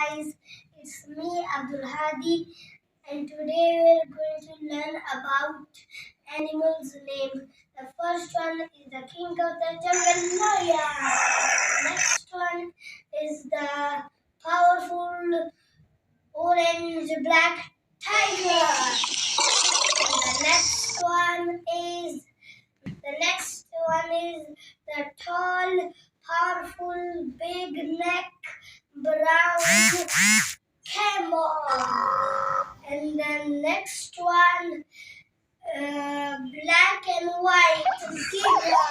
guys, it's me Abdul Hadi, and today we're going to learn about animals' name. The first one is the king of the jungle, lion. Next one is the powerful orange black tiger. The next one is the tall, powerful, big neck brown camel. And the next one, black and white zebra.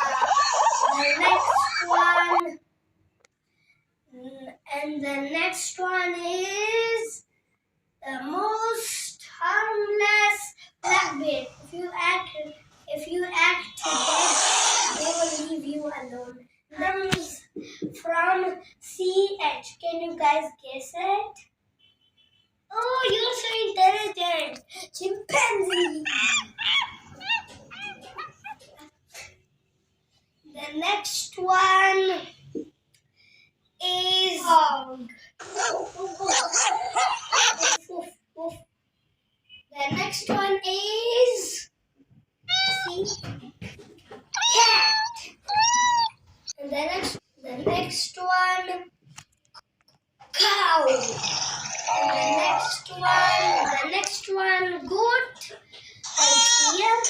The next one, and the next one is the most harmless blackbeard. If you act dead, they will leave you alone. Names from CH. Can you guys guess it? Oh, you're so intelligent. Chimpanzee. The next one is dog. The next one is cat. And the next one, cow. And the next one, goat right here,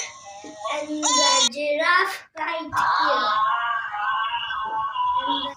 and the giraffe right here. And